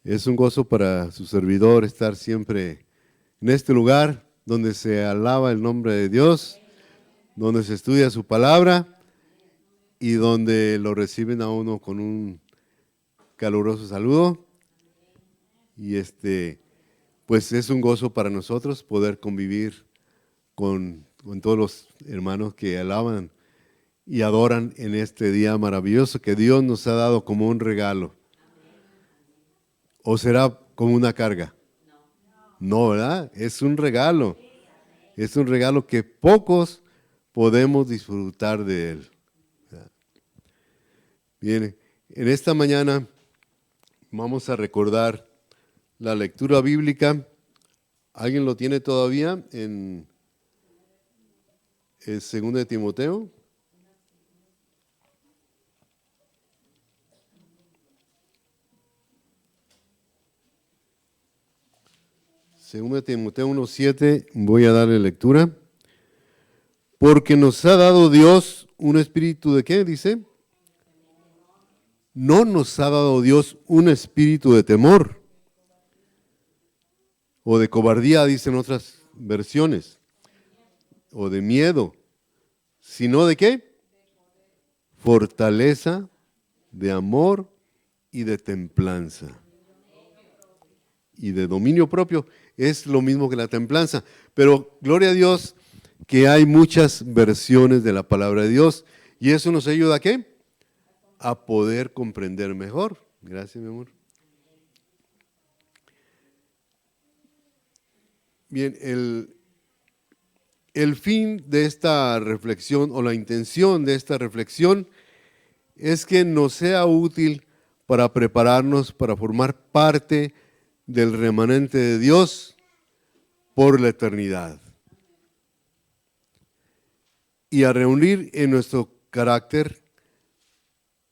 Es un gozo para su servidor estar siempre en este lugar donde se alaba el nombre de Dios, donde se estudia su palabra y donde lo reciben a uno con un caluroso saludo. Y pues es un gozo para nosotros poder convivir con todos los hermanos que alaban y adoran en este día maravilloso que Dios nos ha dado como un regalo. ¿O será como una carga? No, ¿verdad? Es un regalo. Es un regalo que pocos podemos disfrutar de él. Bien, en esta mañana vamos a recordar la lectura bíblica. ¿Alguien lo tiene todavía en 2 de Timoteo? Segunda de Timoteo 1:7, voy a darle lectura. Porque nos ha dado Dios un espíritu de ¿qué? Dice. No nos ha dado Dios un espíritu de temor o de cobardía, dicen otras versiones, o de miedo, sino de ¿qué? Fortaleza, de amor y de templanza. Y de dominio propio es lo mismo que la templanza. Pero gloria a Dios que hay muchas versiones de la palabra de Dios y eso nos ayuda ¿a qué? A poder comprender mejor. Gracias, mi amor. Bien, el fin de esta reflexión o la intención de esta reflexión es que nos sea útil para prepararnos para formar parte del remanente de Dios por la eternidad. Y a reunir en nuestro carácter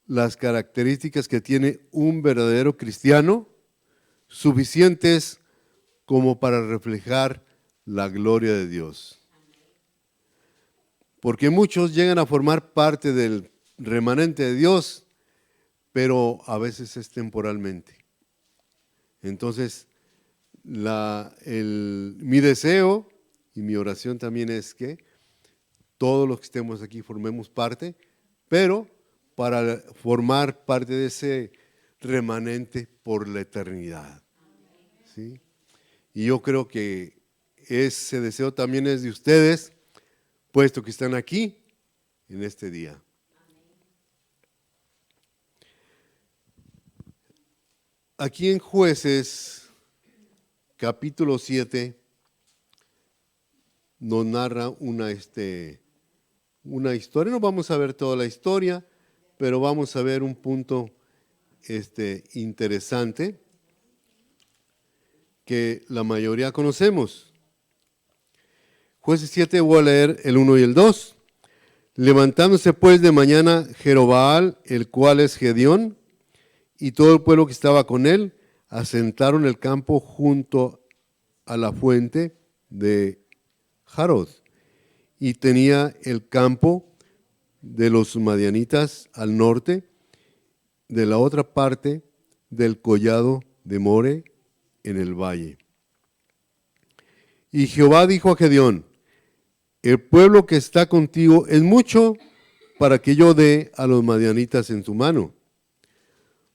las características que tiene un verdadero cristiano, suficientes como para reflejar la gloria de Dios. Porque muchos llegan a formar parte del remanente de Dios, pero a veces es temporalmente. Entonces, mi deseo y mi oración también es que todos los que estemos aquí formemos parte, pero para formar parte de ese remanente por la eternidad. ¿Sí? Y yo creo que ese deseo también es de ustedes, puesto que están aquí en este día. Aquí en Jueces, capítulo 7, nos narra una historia. No vamos a ver toda la historia, pero vamos a ver un punto interesante que la mayoría conocemos. Jueces 7, voy a leer el 1 y el 2. Levantándose pues de mañana Jerobaal, el cual es Gedeón, y todo el pueblo que estaba con él, asentaron el campo junto a la fuente de Jarod, y tenía el campo de los madianitas al norte, de la otra parte del collado de More en el valle. Y Jehová dijo a Gedeón: el pueblo que está contigo es mucho para que yo dé a los madianitas en tu mano,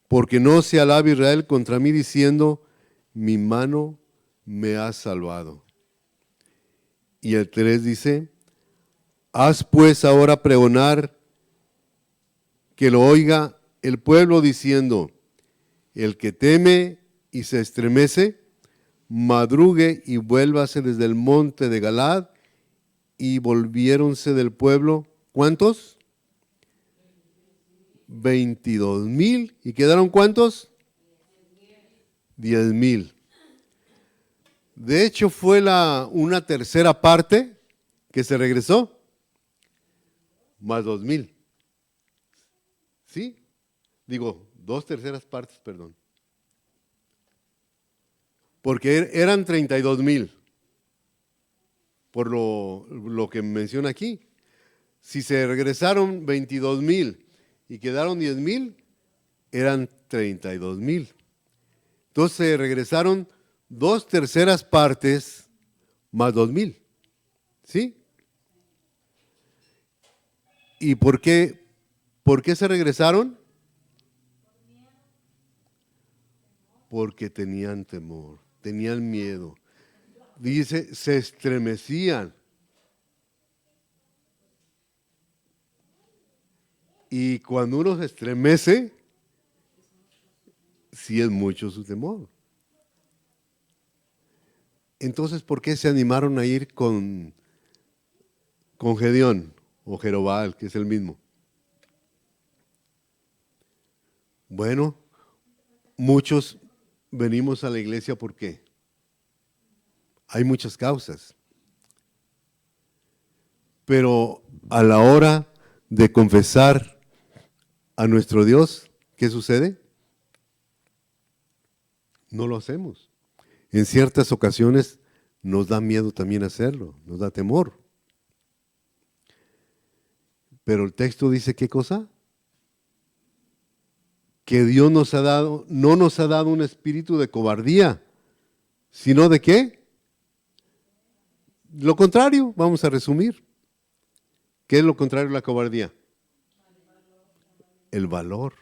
porque no se alabe Israel contra mí diciendo: mi mano me ha salvado. Y el 3 dice: haz pues ahora pregonar que lo oiga el pueblo diciendo: el que teme y se estremece, madrugue y vuélvase desde el monte de Galad. Y volviéronse del pueblo, ¿cuántos? 22,000. ¿Y quedaron cuántos? 10,000. De hecho, fue una tercera parte que se regresó, más 2,000. ¿Sí? Digo, 2/3 partes, perdón. Porque eran 32,000, por lo que menciona aquí. Si se regresaron 22,000 y quedaron 10,000, eran 32,000. Entonces se regresaron 2/3 más 2,000. ¿Sí? ¿Y por qué se regresaron? Porque tenían temor, tenían miedo. Dice, se estremecían. Y cuando uno se estremece, sí es mucho su temor. Entonces, ¿por qué se animaron a ir con Gedeón o Jerobal, que es el mismo? Bueno, muchos venimos a la iglesia porque hay muchas causas. Pero a la hora de confesar a nuestro Dios, ¿qué sucede? No lo hacemos. En ciertas ocasiones nos da miedo también hacerlo, nos da temor. Pero el texto dice, ¿qué cosa? Que Dios nos ha dado, no nos ha dado un espíritu de cobardía, sino de ¿qué? Lo contrario, vamos a resumir. ¿Qué es lo contrario a la cobardía? El valor,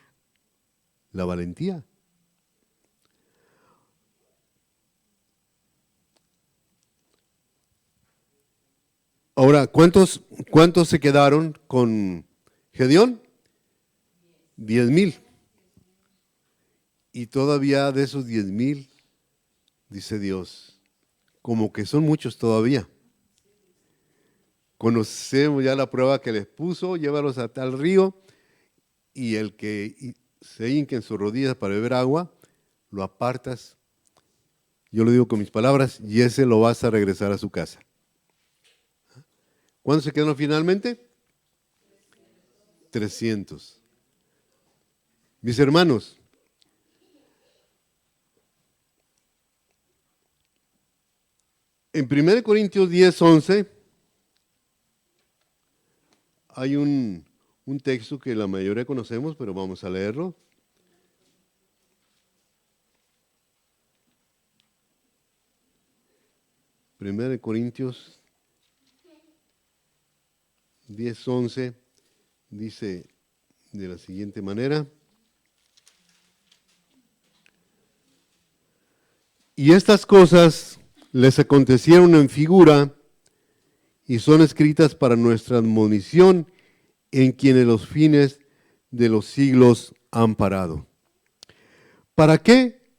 la valentía. Ahora, ¿cuántos se quedaron con Gedeón? 10,000. Y todavía de esos 10,000, dice Dios, como que son muchos todavía. Conocemos ya la prueba que les puso, llévalos a tal río, y el que se hinque en sus rodillas para beber agua, lo apartas, yo lo digo con mis palabras, y ese lo vas a regresar a su casa. ¿Cuántos se quedaron finalmente? 300. Mis hermanos, en 1 Corintios 10:11 hay un texto que la mayoría conocemos, pero vamos a leerlo. Primero de Corintios 10:11 dice de la siguiente manera: y estas cosas les acontecieron en figura y son escritas para nuestra admonición, en quienes los fines de los siglos han parado. ¿Para qué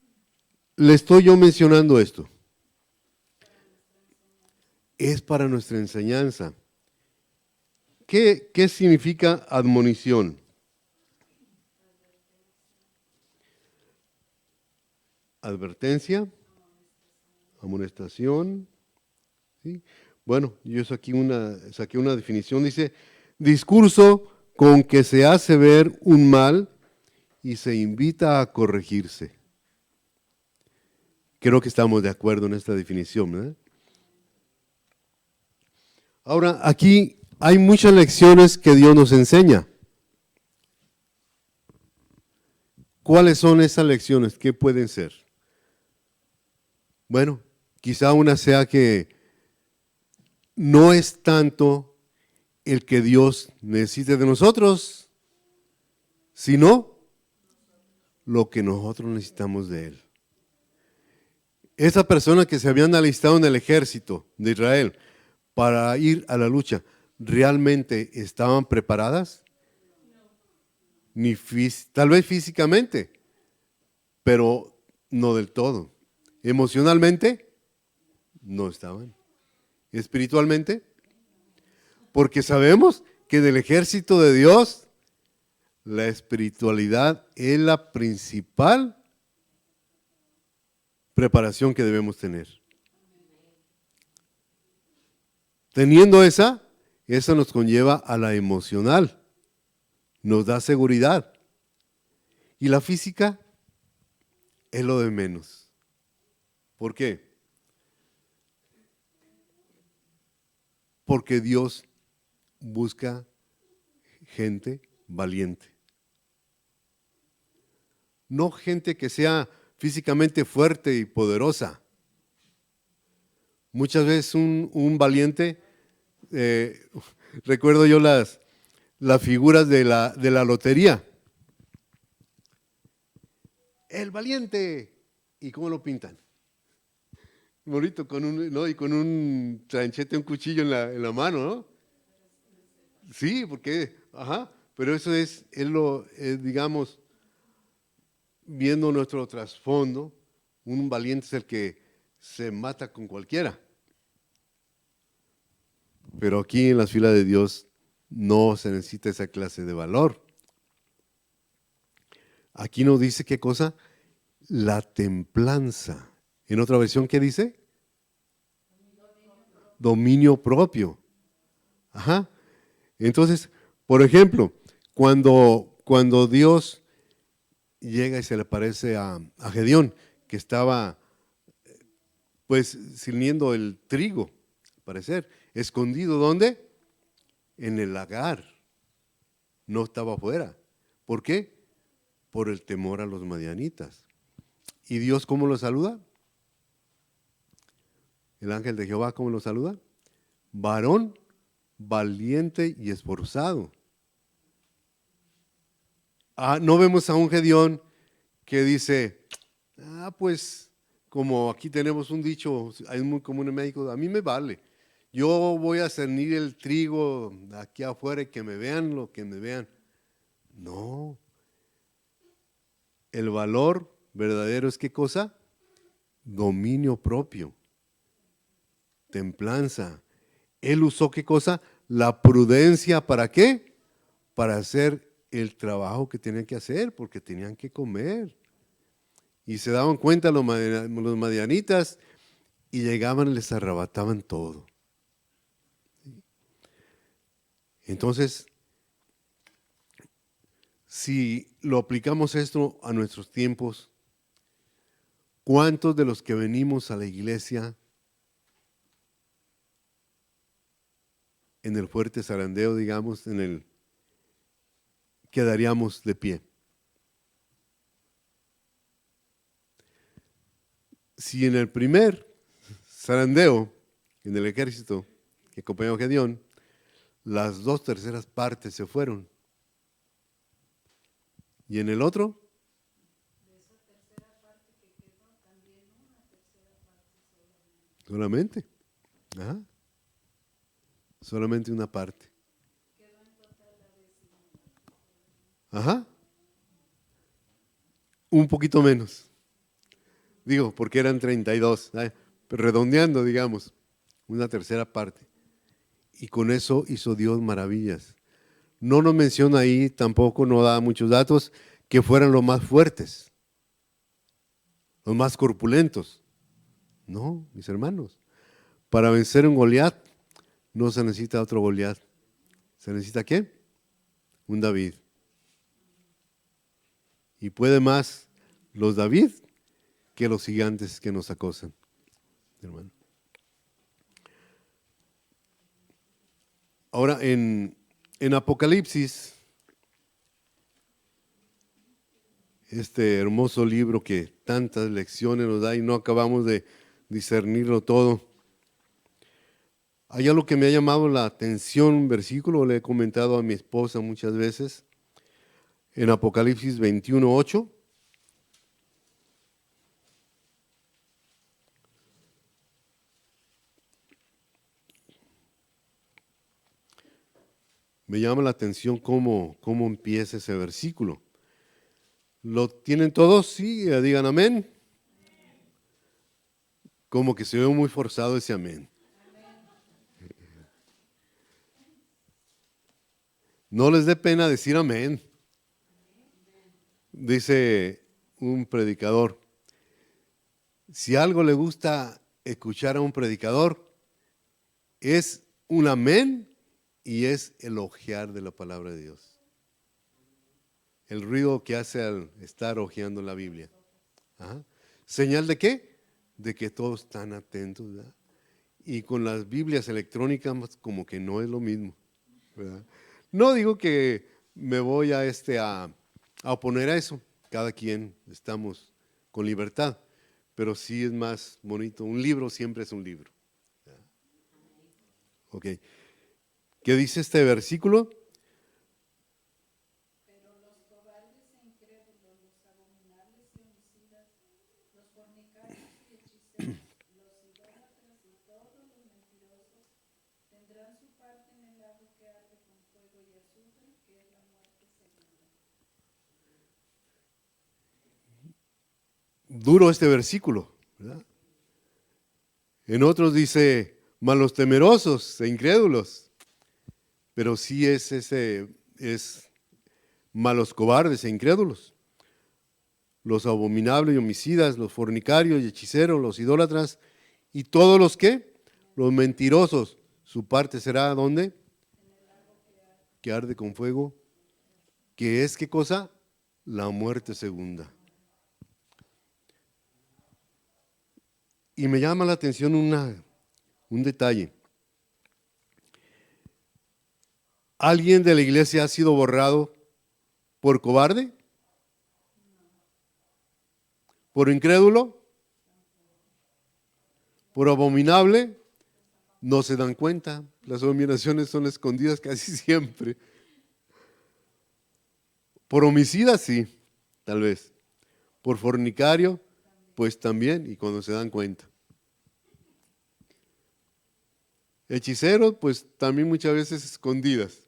le estoy yo mencionando esto? Es para nuestra enseñanza. ¿Qué significa admonición? Advertencia, amonestación. ¿Sí? Bueno, yo saqué una definición. Dice, discurso con que se hace ver un mal y se invita a corregirse. Creo que estamos de acuerdo en esta definición, ¿verdad? Ahora, aquí hay muchas lecciones que Dios nos enseña. ¿Cuáles son esas lecciones? ¿Qué pueden ser? Bueno, quizá una sea que no es tanto el que Dios necesite de nosotros, sino lo que nosotros necesitamos de Él. Esa persona que se habían alistado en el ejército de Israel para ir a la lucha, ¿realmente estaban preparadas? Tal vez físicamente, pero no del todo. Emocionalmente, no estaban. Espiritualmente, porque sabemos que del ejército de Dios, la espiritualidad es la principal preparación que debemos tener. Teniendo esa nos conlleva a la emocional, nos da seguridad. Y la física es lo de menos. ¿Por qué? Porque Dios busca gente valiente. No gente que sea físicamente fuerte y poderosa. Muchas veces un valiente, recuerdo yo las figuras de la lotería. El valiente. ¿Y cómo lo pintan? Bonito, ¿no? Y con un tranchete, un cuchillo en la mano, ¿no? Sí, porque, pero eso es digamos, viendo nuestro trasfondo, un valiente es el que se mata con cualquiera. Pero aquí en las filas de Dios no se necesita esa clase de valor. Aquí nos dice qué cosa, la templanza. En otra versión, ¿qué dice? Dominio propio. Ajá. Entonces, por ejemplo, cuando Dios llega y se le aparece a Gedeón, que estaba pues ciñendo el trigo, al parecer, escondido, ¿dónde? En el lagar, no estaba afuera. ¿Por qué? Por el temor a los madianitas. ¿Y Dios cómo lo saluda? El ángel de Jehová, ¿cómo lo saluda? Varón valiente y esforzado. No vemos a un Gedeón que dice, pues como aquí tenemos un dicho, es muy común en México, a mí me vale. Yo voy a cernir el trigo aquí afuera y que me vean lo que me vean. No. El valor verdadero es ¿qué cosa? Dominio propio. Templanza. Él usó ¿qué cosa? La prudencia, ¿para qué? Para hacer el trabajo que tenían que hacer, porque tenían que comer. Y se daban cuenta los madianitas y llegaban y les arrebataban todo. Entonces, si lo aplicamos esto a nuestros tiempos, ¿cuántos de los que venimos a la iglesia en el fuerte zarandeo, digamos, quedaríamos de pie? Si en el primer zarandeo, en el ejército que acompañó a Gedeón, las 2/3 partes se fueron, y en el otro, solamente, solamente una parte. Un poquito menos. Digo, porque eran 32, redondeando, digamos, una 1/3 parte. Y con eso hizo Dios maravillas. No nos menciona ahí, tampoco no da muchos datos, que fueran los más fuertes, los más corpulentos. No, mis hermanos. Para vencer un Goliat no se necesita otro Goliat. ¿Se necesita quién? Un David. Y puede más los David que los gigantes que nos acosan, hermano. Ahora, en Apocalipsis, este hermoso libro que tantas lecciones nos da y no acabamos de discernirlo todo, hay algo que me ha llamado la atención, un versículo, le he comentado a mi esposa muchas veces, en Apocalipsis 21:8. Me llama la atención cómo empieza ese versículo. ¿Lo tienen todos? Sí, digan amén. Como que se ve muy forzado ese amén. No les dé pena decir amén. Dice un predicador, si algo le gusta escuchar a un predicador, es un amén y es elogiar de la palabra de Dios. El ruido que hace al estar hojeando la Biblia. ¿Señal de qué? De que todos están atentos, ¿verdad? Y con las Biblias electrónicas como que no es lo mismo, ¿verdad? No digo que me voy a oponer a eso. Cada quien estamos con libertad, pero sí es más bonito. Un libro siempre es un libro. Ok. ¿Qué dice este versículo? Pero los cobardes e incrédulos, los abominables y homicidas, los fornicarios y hechiceros, los idólatras y todos los mentirosos tendrán su parte en el lago que arde con fuego y azufre, que es la muerte segunda. Duro este versículo, ¿verdad? En otros dice, malos temerosos e incrédulos, pero sí es malos cobardes e incrédulos. Los abominables y homicidas, los fornicarios y hechiceros, los idólatras y todos los que, los mentirosos, su parte será ¿dónde? Que arde con fuego, que es ¿qué cosa? La muerte segunda. Y me llama la atención un detalle. ¿Alguien de la iglesia ha sido borrado por cobarde? ¿Por incrédulo? ¿Por abominable? No se dan cuenta. Las abominaciones son escondidas casi siempre. Por homicida, sí, tal vez. Por fornicario, pues también, y cuando se dan cuenta. Hechiceros, pues también muchas veces escondidas.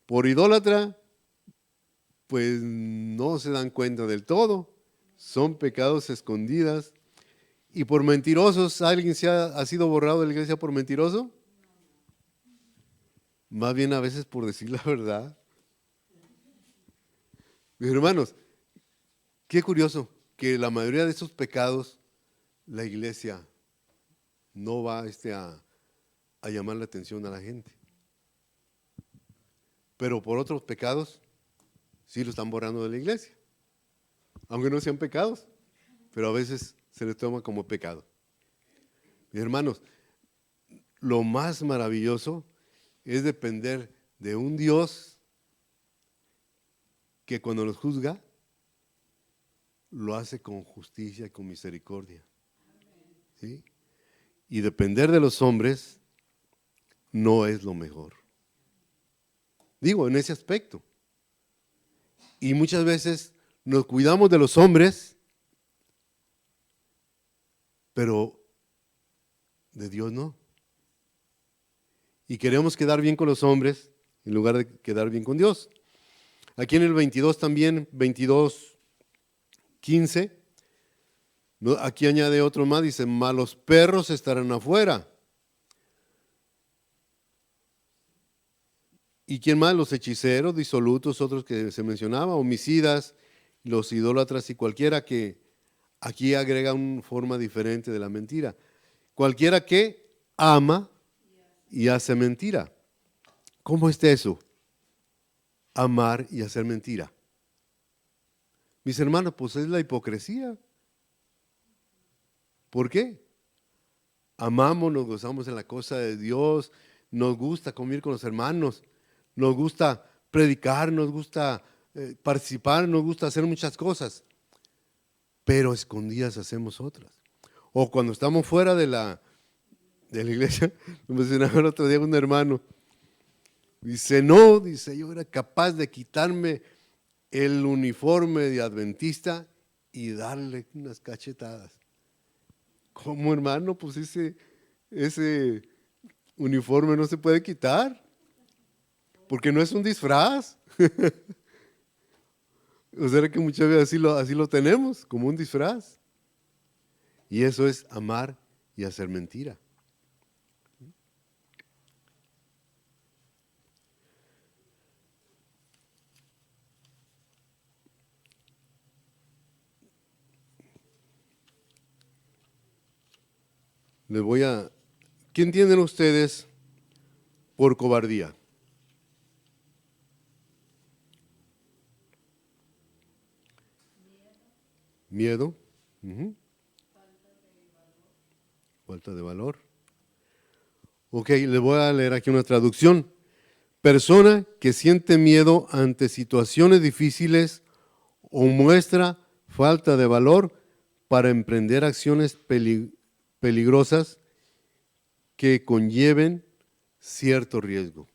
Por idólatra, pues no se dan cuenta del todo. Son pecados escondidas. Y por mentirosos, ¿alguien ha sido borrado de la iglesia por mentiroso? Más bien a veces por decir la verdad. Mis hermanos, qué curioso que la mayoría de esos pecados la iglesia no va a llamar la atención a la gente. Pero por otros pecados sí lo están borrando de la iglesia. Aunque no sean pecados, pero a veces se les toma como pecado. Mis hermanos, lo más maravilloso es depender de un Dios que cuando nos juzga, lo hace con justicia y con misericordia. ¿Sí? Y depender de los hombres no es lo mejor. Digo, en ese aspecto. Y muchas veces nos cuidamos de los hombres, pero de Dios no. Y queremos quedar bien con los hombres en lugar de quedar bien con Dios. Aquí en el 22 también, 22:15, aquí añade otro más, dice, malos perros estarán afuera. ¿Y quién más? Los hechiceros, disolutos, otros que se mencionaba, homicidas, los idólatras y cualquiera que aquí agrega una forma diferente de la mentira. Cualquiera que ama y hace mentira. ¿Cómo es eso? Amar y hacer mentira. Mis hermanos, pues es la hipocresía. ¿Por qué? Amamos, nos gozamos en la cosa de Dios, nos gusta convivir con los hermanos, nos gusta predicar, nos gusta participar, nos gusta hacer muchas cosas, pero escondidas hacemos otras. O cuando estamos fuera de la iglesia, me mencionaba el otro día un hermano, dice, no, dice, yo era capaz de quitarme el uniforme de adventista y darle unas cachetadas. ¿Cómo, hermano? Pues ese uniforme no se puede quitar, porque no es un disfraz. O sea que muchas veces así lo tenemos, como un disfraz. Y eso es amar y hacer mentira. ¿Qué entienden ustedes por cobardía? Miedo. Ujú. Falta de valor. Ok, le voy a leer aquí una traducción. Persona que siente miedo ante situaciones difíciles o muestra falta de valor para emprender acciones peligrosas que conlleven cierto riesgo.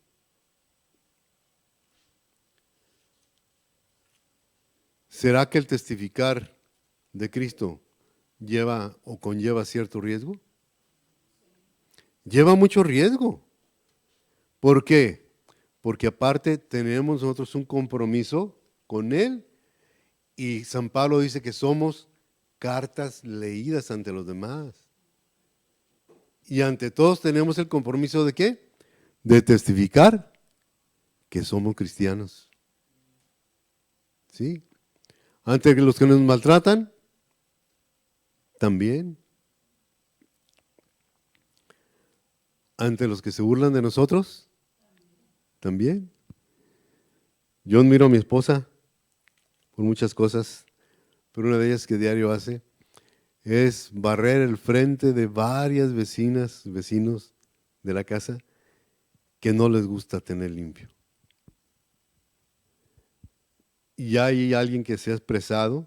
¿Será que el testificar de Cristo lleva o conlleva cierto riesgo? Lleva mucho riesgo. ¿Por qué? Porque aparte tenemos nosotros un compromiso con Él y San Pablo dice que somos cartas leídas ante los demás. Y ante todos tenemos el compromiso ¿de qué? De testificar que somos cristianos. ¿Sí? Ante los que nos maltratan, también. Ante los que se burlan de nosotros, también. Yo admiro a mi esposa por muchas cosas, pero una de ellas que diario hace es barrer el frente de varias vecinos de la casa que no les gusta tener limpio. Y hay alguien que se ha expresado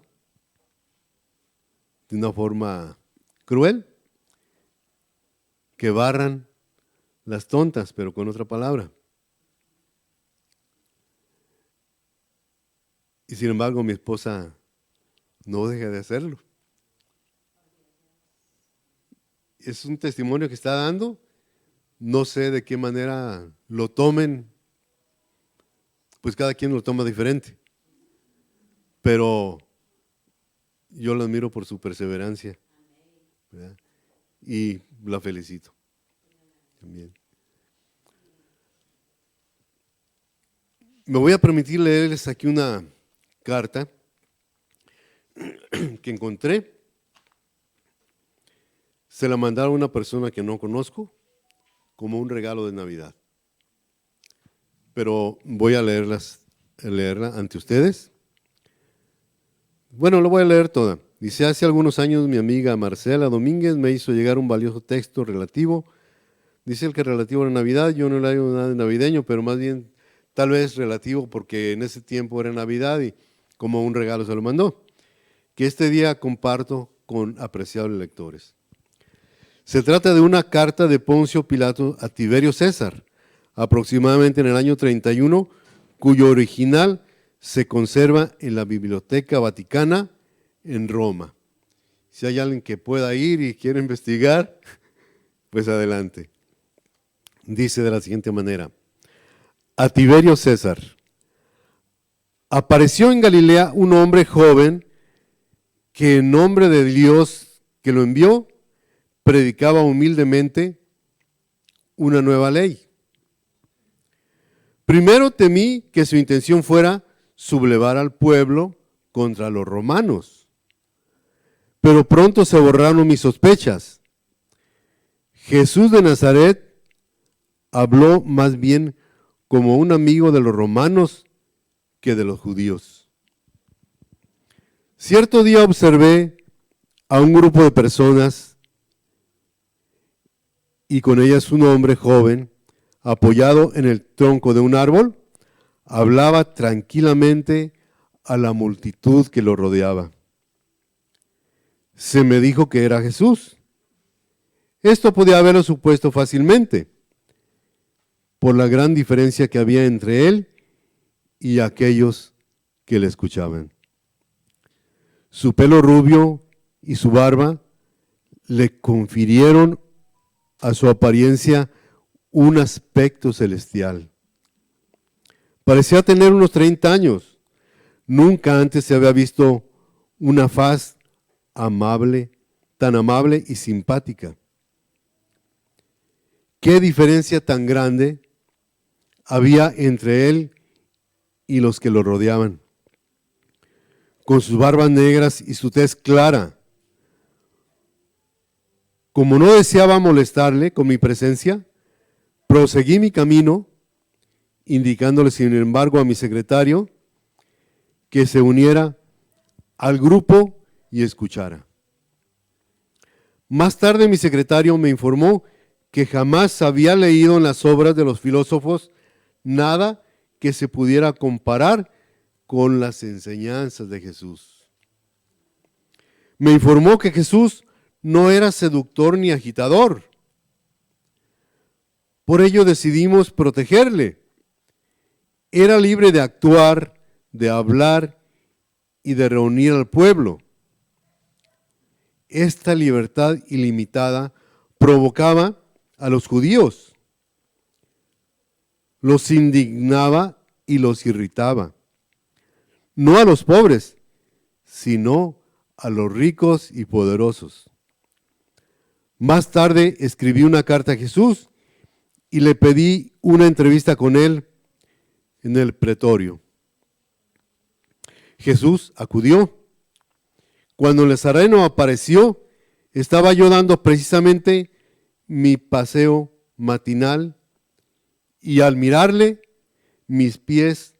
de una forma cruel, que barran las tontas, pero con otra palabra. Y sin embargo, mi esposa no deja de hacerlo. Es un testimonio que está dando. No sé de qué manera lo tomen, pues cada quien lo toma diferente. Pero yo la admiro por su perseverancia, ¿verdad? Y la felicito también. Me voy a permitir leerles aquí una carta que encontré. Se la mandaron a una persona que no conozco como un regalo de Navidad. Pero voy a leerla ante ustedes. Bueno, lo voy a leer toda. Dice, hace algunos años mi amiga Marcela Domínguez me hizo llegar un valioso texto relativo. Dice el que relativo a la Navidad, yo no le hago nada de navideño, pero más bien tal vez relativo porque en ese tiempo era Navidad y como un regalo se lo mandó. Que este día comparto con apreciables lectores. Se trata de una carta de Poncio Pilato a Tiberio César, aproximadamente en el año 31, cuyo original se conserva en la Biblioteca Vaticana en Roma. Si hay alguien que pueda ir y quiere investigar, pues adelante. Dice de la siguiente manera, a Tiberio César, apareció en Galilea un hombre joven que en nombre de Dios que lo envió, predicaba humildemente una nueva ley. Primero temí que su intención fuera sublevar al pueblo contra los romanos, pero pronto se borraron mis sospechas. Jesús de Nazaret habló más bien como un amigo de los romanos que de los judíos. Cierto día observé a un grupo de personas y con ellas un hombre joven apoyado en el tronco de un árbol, hablaba tranquilamente a la multitud que lo rodeaba. Se me dijo que era Jesús. Esto podía haberlo supuesto fácilmente, por la gran diferencia que había entre él y aquellos que le escuchaban. Su pelo rubio y su barba le confirieron a su apariencia un aspecto celestial. Parecía tener unos 30 años. Nunca antes se había visto una faz amable, tan amable y simpática. ¿Qué diferencia tan grande había entre él y los que lo rodeaban? Con sus barbas negras y su tez clara. Como no deseaba molestarle con mi presencia, proseguí mi camino, indicándole sin embargo a mi secretario que se uniera al grupo y escuchara. Más tarde mi secretario me informó que jamás había leído en las obras de los filósofos nada que se pudiera comparar con las enseñanzas de Jesús. me informó que Jesús no era seductor ni agitador. Por ello decidimos protegerle. Era libre de actuar, de hablar y de reunir al pueblo. Esta libertad ilimitada provocaba a los judíos, los indignaba y los irritaba. No a los pobres, sino a los ricos y poderosos. Más tarde escribí una carta a Jesús y le pedí una entrevista con él en el pretorio. Jesús acudió. Cuando el Nazareno apareció, estaba yo dando precisamente mi paseo matinal y al mirarle, mis pies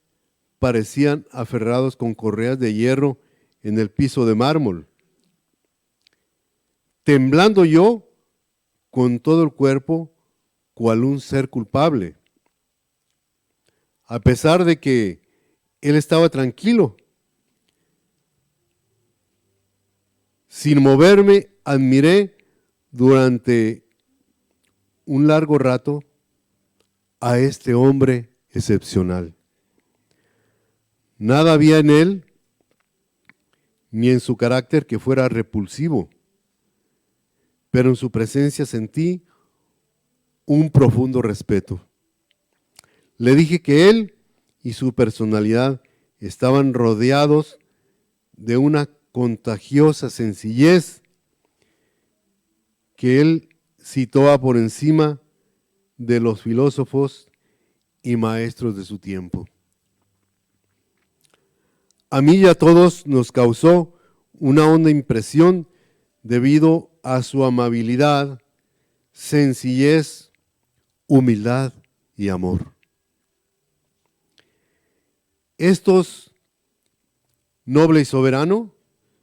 parecían aferrados con correas de hierro en el piso de mármol. Temblando yo con todo el cuerpo, cual un ser culpable. A pesar de que él estaba tranquilo, sin moverme, admiré durante un largo rato a este hombre excepcional. Nada había en él, ni en su carácter que fuera repulsivo, pero en su presencia sentí un profundo respeto. Le dije que él y su personalidad estaban rodeados de una contagiosa sencillez que él situaba por encima de los filósofos y maestros de su tiempo. A mí y a todos nos causó una honda impresión debido a su amabilidad, sencillez, humildad y amor. Estos, noble y soberano,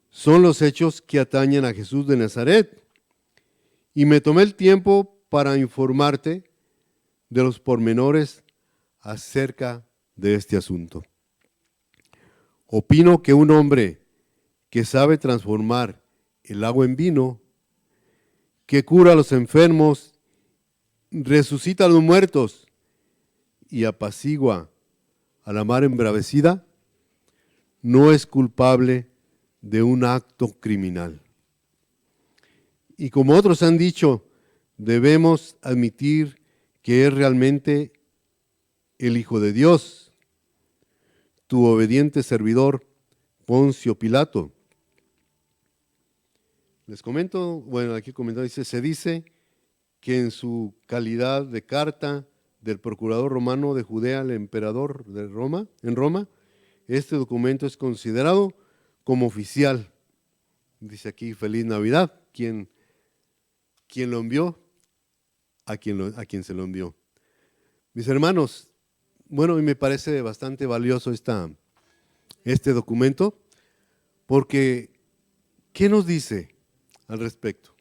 son los hechos que atañen a Jesús de Nazaret. Y me tomé el tiempo para informarte de los pormenores acerca de este asunto. Opino que un hombre que sabe transformar el agua en vino, que cura a los enfermos, resucita a los muertos y apacigua a la mar embravecida, no es culpable de un acto criminal. Y como otros han dicho, debemos admitir que es realmente el Hijo de Dios, tu obediente servidor, Poncio Pilato. Les comento, bueno, aquí comentado dice, se dice que en su calidad de carta del procurador romano de Judea al emperador de Roma, en Roma, este documento es considerado como oficial. Dice aquí, feliz Navidad. ¿Quién lo envió? A quien se lo envió. Mis hermanos, bueno, y me parece bastante valioso este documento, porque ¿qué nos dice al respecto?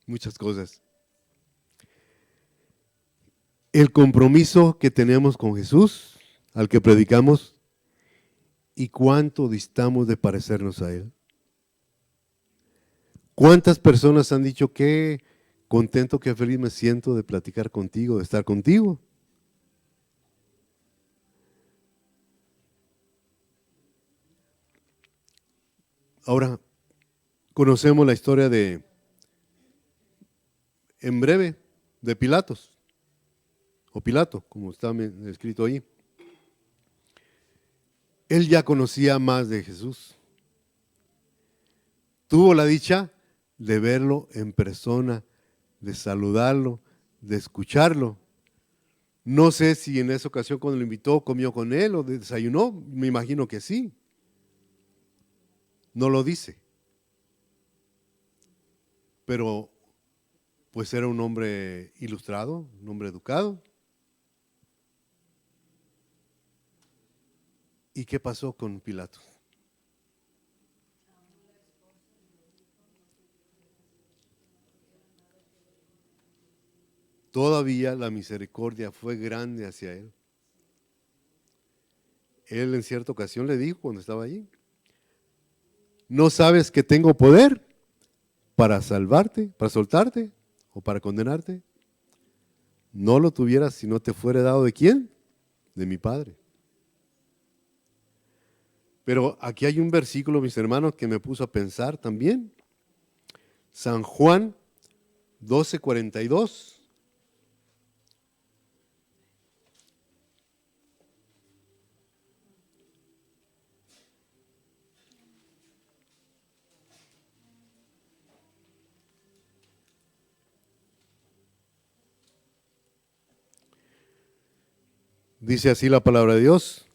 Muchas cosas. El compromiso que tenemos con Jesús, al que predicamos, y cuánto distamos de parecernos a Él. ¿Cuántas personas han dicho qué contento, qué feliz me siento de platicar contigo, de estar contigo? Ahora, conocemos la historia en breve, de Pilatos, o Pilato, como está escrito ahí. Él ya conocía más de Jesús. Tuvo la dicha de verlo en persona, de saludarlo, de escucharlo. No sé si en esa ocasión cuando lo invitó comió con él o desayunó, me imagino que sí. No lo dice. Pero pues era un hombre ilustrado, un hombre educado. ¿Y qué pasó con Pilato? Todavía la misericordia fue grande hacia él. Él en cierta ocasión le dijo cuando estaba allí, ¿No sabes que tengo poder para salvarte, para soltarte o para condenarte? No lo tuvieras si no te fuera dado ¿de quién? De mi Padre. Pero aquí hay un versículo, mis hermanos, que me puso a pensar también. San Juan 12:42. Dice así la palabra de Dios.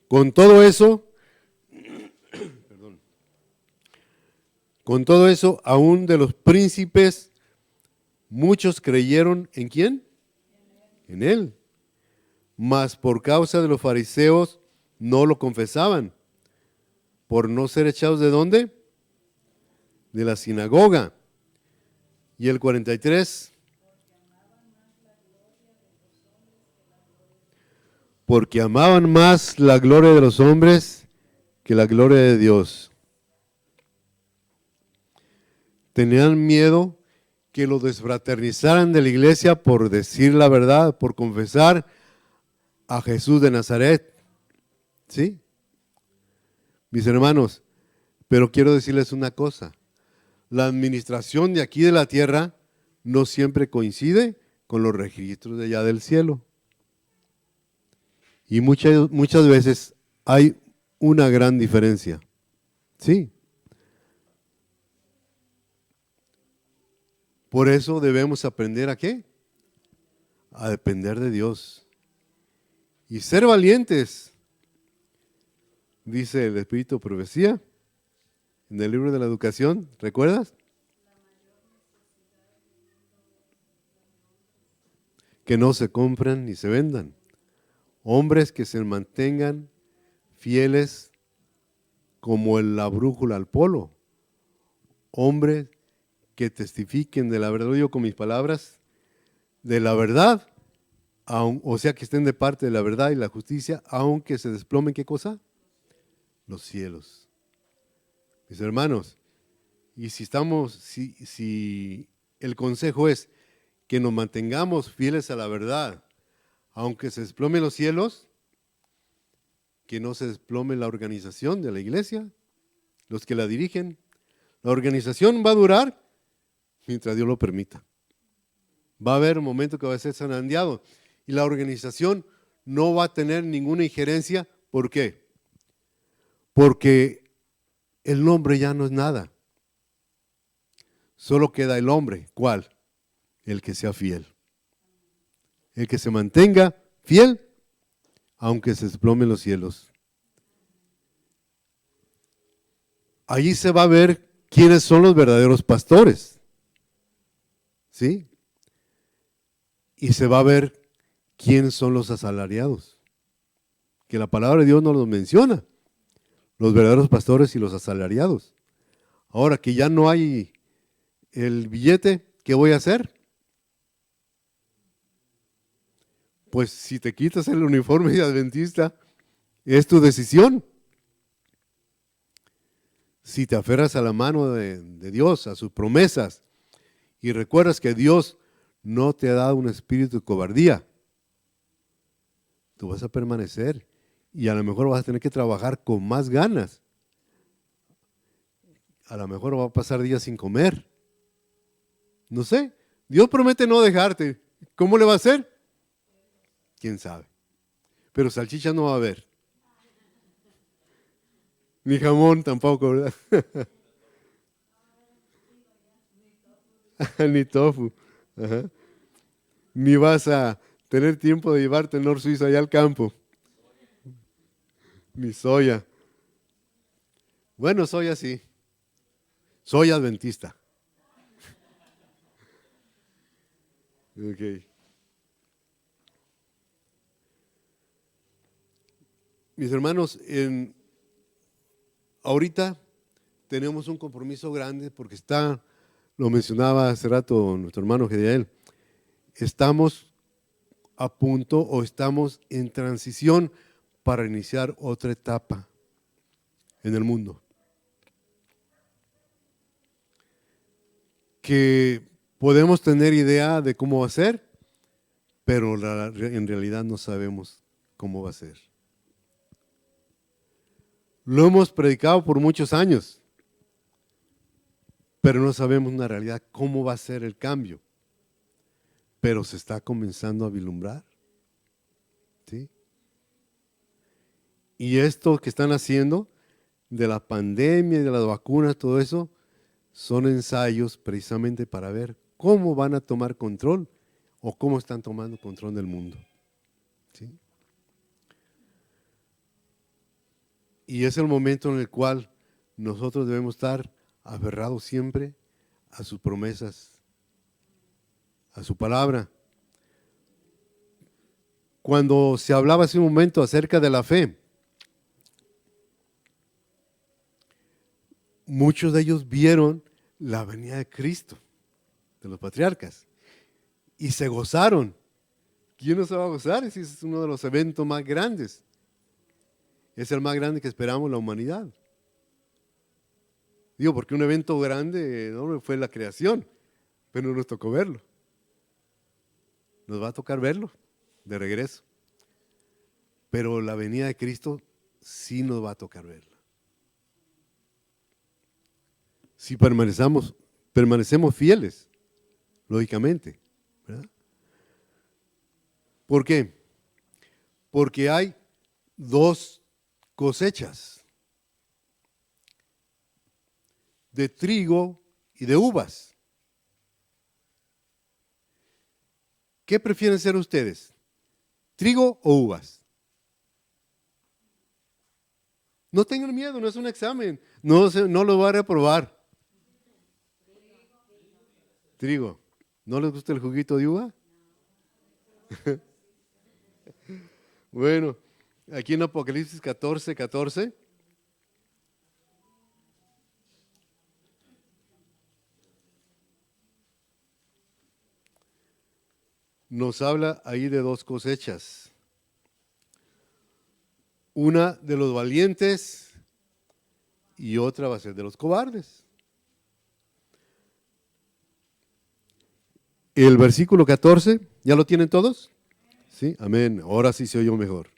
Con todo eso, aún de los príncipes, muchos creyeron ¿en quién? En él. Mas por causa de los fariseos no lo confesaban, por no ser echados ¿de dónde? De la sinagoga. Y el 43. Porque amaban más la gloria de los hombres que la gloria de Dios. Tenían miedo que lo desfraternizaran de la iglesia por decir la verdad, por confesar a Jesús de Nazaret. ¿Sí? Mis hermanos, pero quiero decirles una cosa. La administración de aquí de la tierra no siempre coincide con los registros de allá del cielo. Y muchas veces hay una gran diferencia. Sí. Por eso debemos aprender ¿a qué? A depender de Dios. Y ser valientes, dice el Espíritu de Profecía, en el libro de la educación, ¿recuerdas? Que no se compran ni se vendan. Hombres que se mantengan fieles como la brújula al polo. Hombres que testifiquen de la verdad, yo con mis palabras, de la verdad, o sea que estén de parte de la verdad y la justicia, aunque se desplomen, ¿qué cosa? Los cielos. Mis hermanos, y si el consejo es que nos mantengamos fieles a la verdad, aunque se desplomen los cielos, que no se desplome la organización de la iglesia, los que la dirigen. La organización va a durar mientras Dios lo permita. Va a haber un momento que va a ser zarandeado y la organización no va a tener ninguna injerencia. ¿Por qué? Porque el nombre ya no es nada. Solo queda el hombre. ¿Cuál? El que sea fiel. El que se mantenga fiel, aunque se desplomen los cielos. Allí se va a ver quiénes son los verdaderos pastores. ¿Sí? Y se va a ver quiénes son los asalariados. Que la palabra de Dios no los menciona. Los verdaderos pastores y los asalariados. Ahora que ya no hay el billete, ¿qué voy a hacer? Pues si te quitas el uniforme de adventista, es tu decisión. Si te aferras a la mano de Dios, a sus promesas, y recuerdas que Dios no te ha dado un espíritu de cobardía, tú vas a permanecer y a lo mejor vas a tener que trabajar con más ganas. A lo mejor va a pasar días sin comer. No sé, Dios promete no dejarte. ¿Cómo le va a hacer? ¿Quién sabe? Pero salchicha no va a haber. Ni jamón tampoco, ¿verdad? Ni tofu. Ajá. Ni vas a tener tiempo de llevarte el Nor Suizo allá al campo. Ni soya. Bueno, soya sí. Soy adventista. Ok. Mis hermanos, ahorita tenemos un compromiso grande porque lo mencionaba hace rato nuestro hermano Gediael, estamos a punto o estamos en transición para iniciar otra etapa en el mundo. que podemos tener idea de cómo va a ser, pero en realidad no sabemos cómo va a ser. Lo hemos predicado por muchos años, pero no sabemos en la realidad cómo va a ser el cambio. Pero se está comenzando a vislumbrar, ¿sí? Y esto que están haciendo de la pandemia y de las vacunas, todo eso, son ensayos precisamente para ver cómo van a tomar control o cómo están tomando control del mundo, ¿sí? Y es el momento en el cual nosotros debemos estar aferrados siempre a sus promesas, a su palabra. Cuando se hablaba hace un momento acerca de la fe, muchos de ellos vieron la venida de Cristo, de los patriarcas, y se gozaron. ¿Quién no se va a gozar? Ese es uno de los eventos más grandes. Es el más grande que esperamos la humanidad. Digo, porque un evento grande no fue la creación, pero no nos tocó verlo. Nos va a tocar verlo de regreso. Pero la venida de Cristo sí nos va a tocar verla. Si permanecemos fieles, lógicamente, ¿verdad? ¿Por qué? Porque hay dos cosechas de trigo y de uvas. ¿Qué prefieren ser ustedes? ¿Trigo o uvas? No tengan miedo, no es un examen, no lo va a reprobar. Trigo. ¿No les gusta el juguito de uva? Bueno, aquí en Apocalipsis 14:14. Nos habla ahí de dos cosechas. Una de los valientes y otra va a ser de los cobardes. El versículo 14, ¿ya lo tienen todos? Sí, amén. Ahora sí se oyó mejor.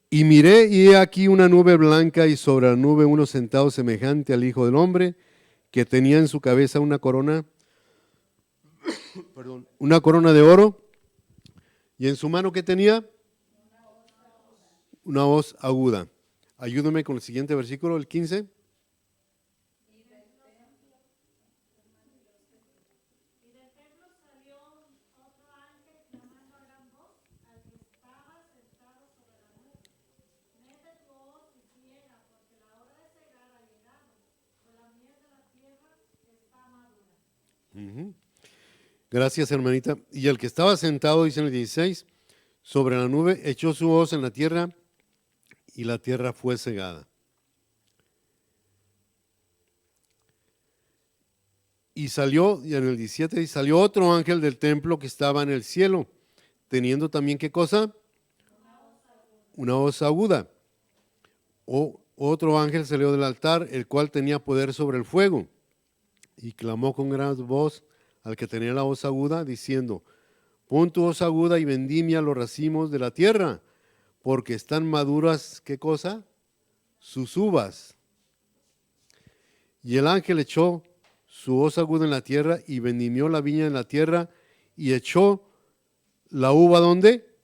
Y miré y he aquí una nube blanca y sobre la nube uno sentado semejante al Hijo del Hombre, que tenía en su cabeza una corona, una corona de oro, y en su mano ¿qué tenía? Una hoz aguda. Ayúdame con el siguiente versículo, el 15. Gracias, hermanita. Y el que estaba sentado, dice en el 16, sobre la nube, echó su hoz en la tierra y la tierra fue cegada. Y salió, y en el 17, y salió otro ángel del templo que estaba en el cielo, teniendo también, ¿qué cosa? Una hoz aguda. O otro ángel salió del altar, el cual tenía poder sobre el fuego, y clamó con gran voz al que tenía la hoz aguda, diciendo: pon tu hoz aguda y vendimia los racimos de la tierra, porque están maduras, ¿qué cosa? Sus uvas. Y el ángel echó su hoz aguda en la tierra y vendimió la viña en la tierra y echó la uva, ¿dónde?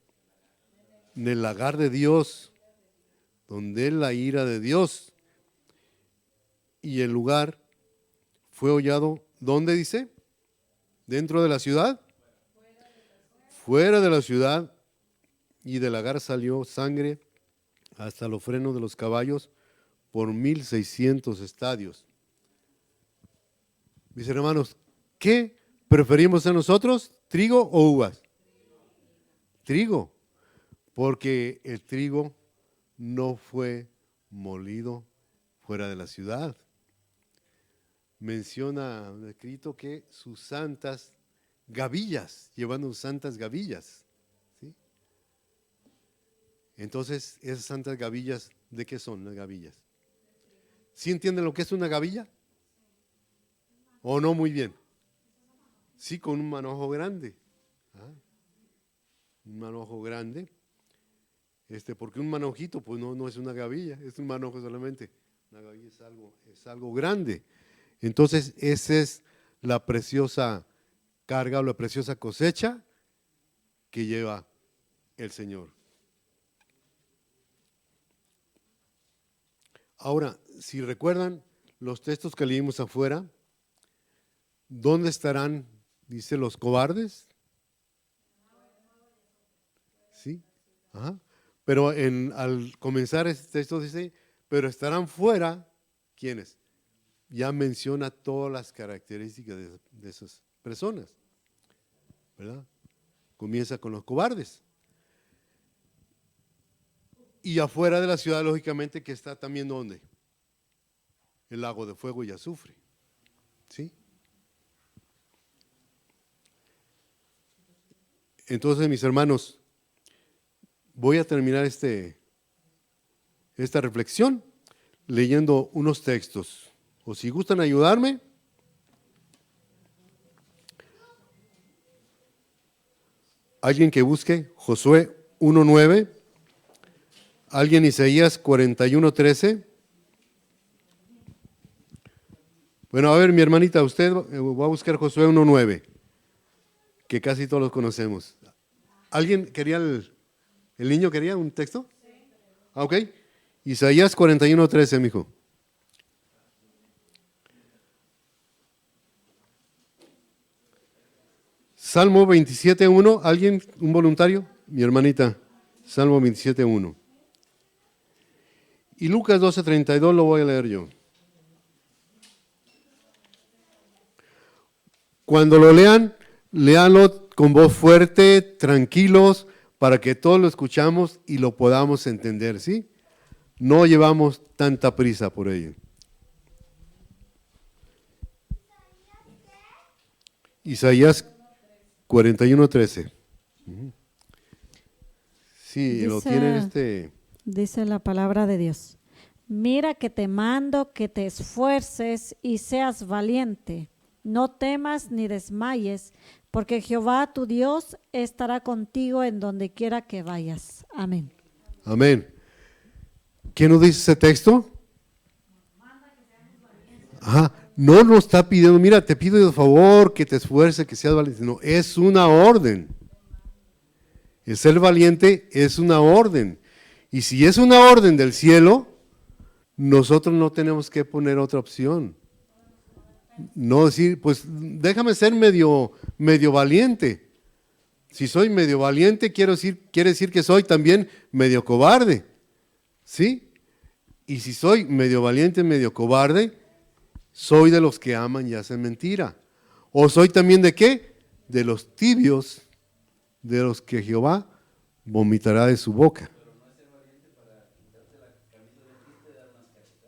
En el lagar de Dios, donde es la ira de Dios. Y el lugar fue hollado, ¿dónde dice? ¿Dentro de la ciudad? Fuera de la ciudad. Y del lagar salió sangre hasta los frenos de los caballos por 1600 estadios. Mis hermanos, ¿qué preferimos a nosotros? ¿Trigo o uvas? Trigo, porque el trigo no fue molido fuera de la ciudad. Menciona un escrito que sus santas gavillas, llevando santas gavillas, ¿sí? Entonces, esas santas gavillas, ¿de qué son las gavillas? ¿Sí entienden lo que es una gavilla? ¿O no muy bien? Sí, con un manojo grande. ¿Ah? Un manojo grande. Porque un manojito, pues no es una gavilla, es un manojo solamente. Una gavilla es algo grande. Entonces, esa es la preciosa carga o la preciosa cosecha que lleva el Señor. Ahora, si recuerdan los textos que leímos afuera, ¿dónde estarán, dice, los cobardes? ¿Sí? Ajá. Pero al comenzar este texto dice, pero estarán fuera, ¿quiénes? Ya menciona todas las características de esas personas, ¿verdad? Comienza con los cobardes. Y afuera de la ciudad, lógicamente, que está también ¿dónde? El lago de fuego y azufre, ¿sí? Entonces, mis hermanos, voy a terminar esta reflexión leyendo unos textos. O si gustan ayudarme, alguien que busque Josué 1:9, alguien Isaías 41:13. Bueno, a ver, mi hermanita, usted va a buscar Josué 1:9, que casi todos los conocemos. ¿Alguien quería el niño quería un texto? Ah, ok. Isaías 41:13, mijo. Salmo 27:1, ¿alguien? ¿Un voluntario? Mi hermanita, Salmo 27:1. Y Lucas 12:32 lo voy a leer yo. Cuando lo lean, léanlo con voz fuerte, tranquilos, para que todos lo escuchamos y lo podamos entender, ¿sí? No llevamos tanta prisa por ello. Isaías 41:13. Sí, lo tienen Dice la palabra de Dios. Mira que te mando que te esfuerces y seas valiente. No temas ni desmayes, porque Jehová tu Dios estará contigo en donde quiera que vayas. Amén. Amén. ¿Quién nos dice ese texto? Ajá. No nos está pidiendo, mira, te pido de favor que te esfuerces, que seas valiente. No, es una orden. El ser valiente es una orden. Y si es una orden del cielo, nosotros no tenemos que poner otra opción. No decir, pues déjame ser medio valiente. Si soy medio valiente, quiere decir que soy también medio cobarde. ¿Sí? Y si soy medio valiente, medio cobarde, soy de los que aman y hacen mentira. ¿O soy también de qué? De los tibios, de los que Jehová vomitará de su boca.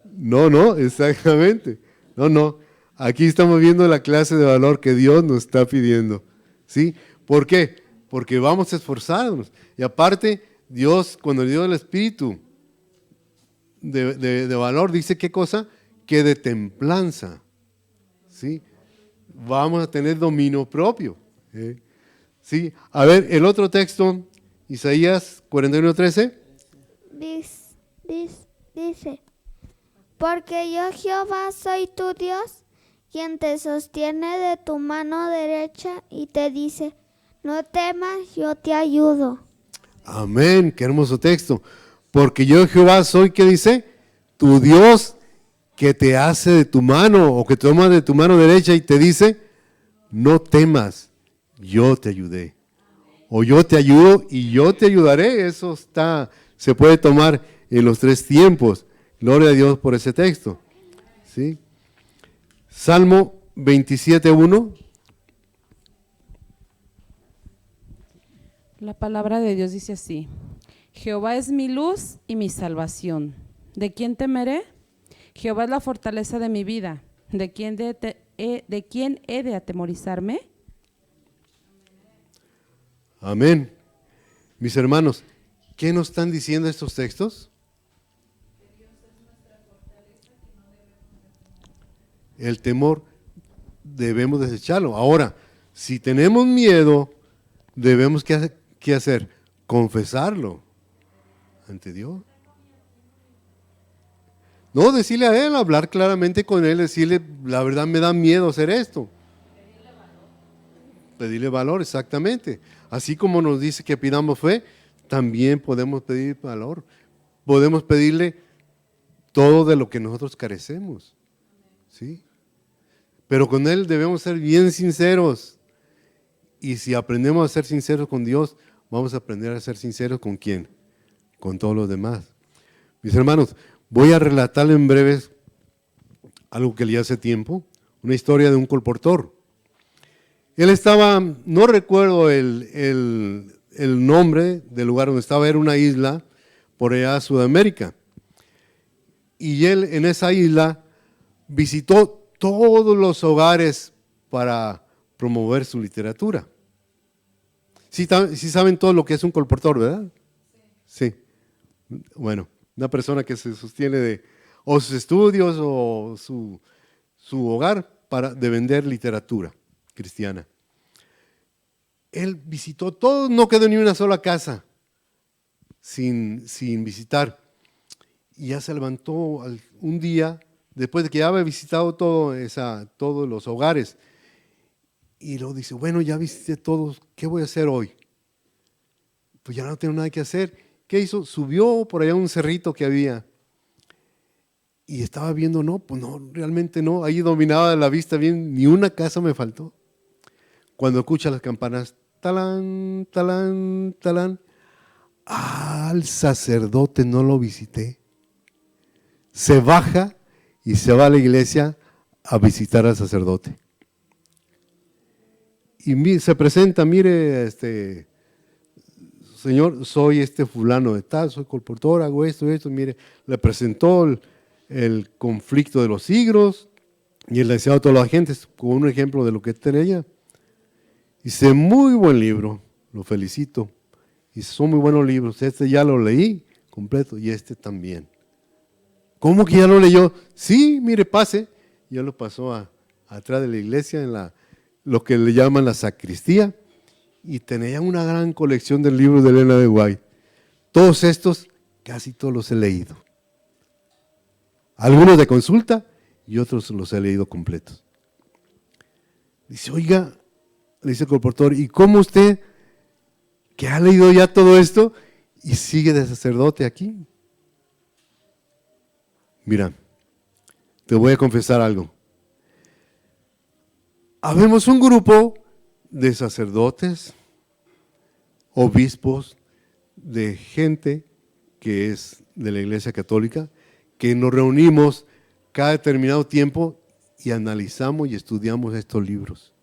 No, exactamente. No. Aquí estamos viendo la clase de valor que Dios nos está pidiendo. ¿Sí? ¿Por qué? Porque vamos a esforzarnos. Y aparte, Dios, cuando le dio el espíritu de valor, dice ¿qué cosa? Que de templanza. ¿Sí? Vamos a tener dominio propio. ¿Sí? A ver, el otro texto, Isaías 41:13. Dice, porque yo Jehová soy tu Dios, quien te sostiene de tu mano derecha y te dice, no temas, yo te ayudo. Amén, qué hermoso texto. Porque yo Jehová soy, ¿qué dice? Tu Dios que te hace de tu mano o que toma de tu mano derecha y te dice, no temas, yo te ayudé. O yo te ayudo y yo te ayudaré. Eso se puede tomar en los tres tiempos. Gloria a Dios por ese texto. ¿Sí? Salmo 27:1. La palabra de Dios dice así: Jehová es mi luz y mi salvación. ¿De quién temeré? Jehová es la fortaleza de mi vida. ¿De quién he de atemorizarme? Amén. Mis hermanos, ¿qué nos están diciendo estos textos? El temor. debemos desecharlo. Ahora, si tenemos miedo, debemos ¿qué hacer? Confesarlo ante Dios. No, decirle a Él, hablar claramente con Él, decirle, la verdad me da miedo hacer esto. Pedirle valor, exactamente. Así como nos dice que pidamos fe, también podemos pedir valor. Podemos pedirle todo de lo que nosotros carecemos. ¿Sí? Pero con Él debemos ser bien sinceros. Y si aprendemos a ser sinceros con Dios, vamos a aprender a ser sinceros ¿con quién? Con todos los demás. Mis hermanos, voy a relatarle en breves algo que leí hace tiempo, una historia de un colportor. Él estaba, no recuerdo el nombre del lugar donde estaba, era una isla por allá en Sudamérica. Y él en esa isla visitó todos los hogares para promover su literatura. Sí saben todo lo que es un colportor, ¿verdad? Sí. Bueno, una persona que se sostiene de o sus estudios o su hogar de vender literatura cristiana. Él visitó todo, no quedó ni una sola casa sin visitar. Y ya se levantó un día, después de que ya había visitado todos los hogares, y luego dice, bueno, ya visité todos, ¿qué voy a hacer hoy? Pues ya no tengo nada que hacer. ¿Qué hizo? Subió por allá un cerrito que había, y estaba viendo, no, pues no, realmente no, ahí dominaba la vista bien, ni una casa me faltó. Cuando escucha las campanas, talán, talán, talán, al sacerdote no lo visité. Se baja y se va a la iglesia a visitar al sacerdote. Y se presenta, mire, señor, soy fulano de tal, soy colportor, hago esto, mire, le presentó el conflicto de los siglos y el deseado de toda la gente, con un ejemplo de lo que tenía. Dice, muy buen libro, lo felicito. Y son muy buenos libros, ya lo leí completo y también. ¿Cómo que ya lo leyó? Sí, mire, pase. Ya lo pasó atrás de la iglesia, en lo que le llaman la sacristía, y tenía una gran colección de libros de Elena de White. Todos estos, casi todos los he leído. Algunos de consulta y otros los he leído completos. Dice, oiga, le dice el colportor, ¿y cómo usted, que ha leído ya todo esto y sigue de sacerdote aquí? Mira, te voy a confesar algo. Habemos un grupo de sacerdotes, obispos, de gente que es de la Iglesia Católica, que nos reunimos cada determinado tiempo y analizamos y estudiamos estos libros.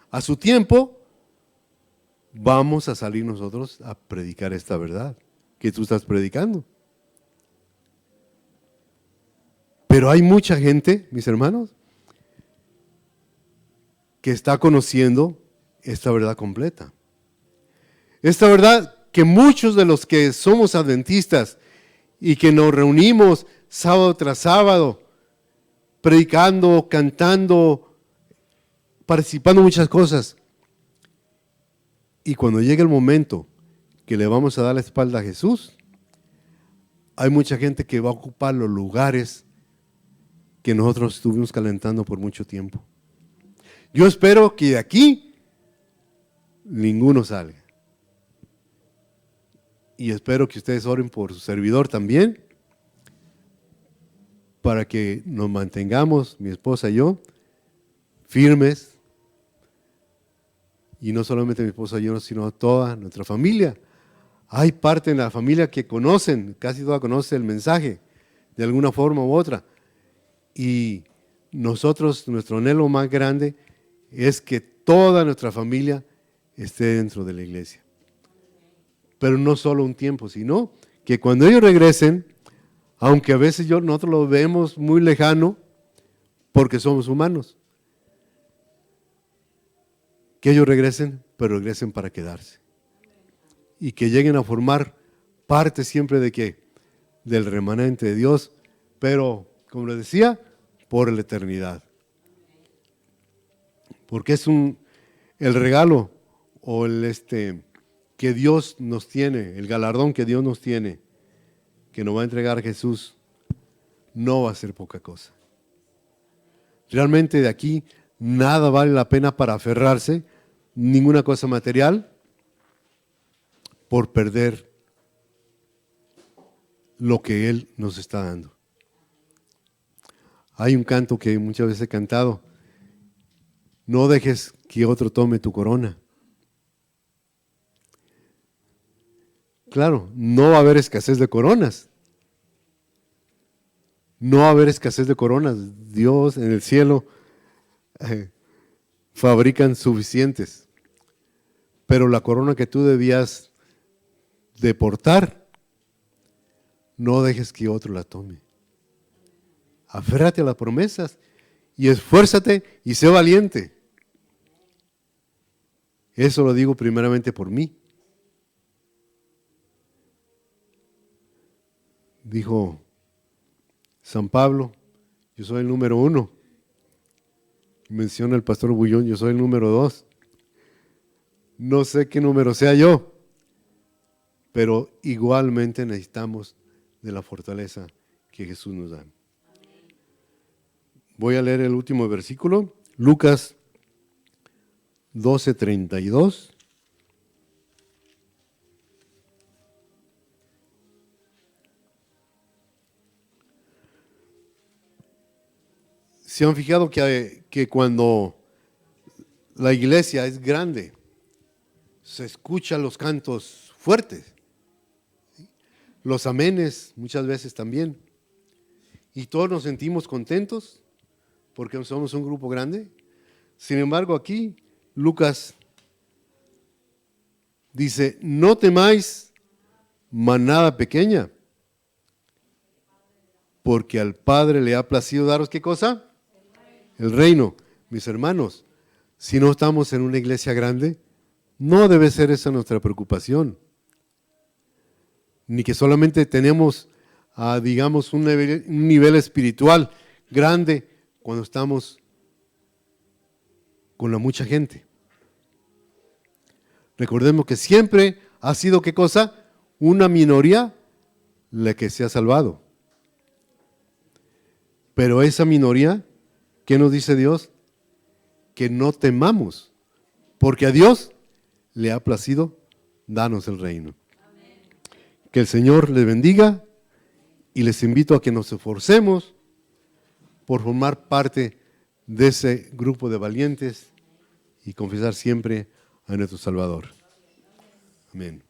A su tiempo, vamos a salir nosotros a predicar esta verdad que tú estás predicando. Pero hay mucha gente, mis hermanos, que está conociendo esta verdad completa. Esta verdad que muchos de los que somos adventistas y que nos reunimos sábado tras sábado, predicando, cantando, participando en muchas cosas, y cuando llegue el momento que le vamos a dar la espalda a Jesús, hay mucha gente que va a ocupar los lugares que nosotros estuvimos calentando por mucho tiempo. Yo espero que de aquí ninguno salga. Y espero que ustedes oren por su servidor también, para que nos mantengamos, mi esposa y yo, firmes. Y no solamente mi esposa y yo, sino toda nuestra familia. Hay parte en la familia que conocen, casi toda conoce el mensaje, de alguna forma u otra. Y nosotros, nuestro anhelo más grande es que toda nuestra familia esté dentro de la iglesia. Pero no solo un tiempo, sino que cuando ellos regresen, aunque a veces nosotros lo vemos muy lejano, porque somos humanos, que ellos regresen, pero regresen para quedarse. Y que lleguen a formar parte siempre de ¿qué? Del remanente de Dios, pero, como les decía, por la eternidad. Porque es el regalo o que Dios nos tiene, el galardón que Dios nos tiene, que nos va a entregar Jesús, no va a ser poca cosa. Realmente de aquí nada vale la pena para aferrarse, ninguna cosa material, por perder lo que Él nos está dando. Hay un canto que muchas veces he cantado: no dejes que otro tome tu corona. Claro, no va a haber escasez de coronas. No va a haber escasez de coronas. Dios en el cielo fabrican suficientes. Pero la corona que tú debías de portar, no dejes que otro la tome. Aférrate a las promesas y esfuérzate y sé valiente. Eso lo digo primeramente por mí. Dijo San Pablo, yo soy el número 1. Menciona el pastor Bullón, yo soy el número 2. No sé qué número sea yo, pero igualmente necesitamos de la fortaleza que Jesús nos da. Voy a leer el último versículo, Lucas 12:32. ¿Se han fijado que cuando la iglesia es grande, se escuchan los cantos fuertes? Los amenes muchas veces también. Y todos nos sentimos contentos porque somos un grupo grande. Sin embargo, aquí Lucas dice: no temáis, manada pequeña, porque al Padre le ha placido daros, ¿qué cosa? El reino. Mis hermanos, si no estamos en una iglesia grande, no debe ser esa nuestra preocupación. Ni que solamente tenemos, digamos, un nivel espiritual grande cuando estamos con la mucha gente. Recordemos que siempre ha sido, ¿qué cosa? Una minoría la que se ha salvado. Pero esa minoría, ¿qué nos dice Dios? Que no temamos, porque a Dios le ha placido darnos el reino. Que el Señor les bendiga y les invito a que nos esforcemos por formar parte de ese grupo de valientes y confesar siempre a nuestro Salvador. Amén.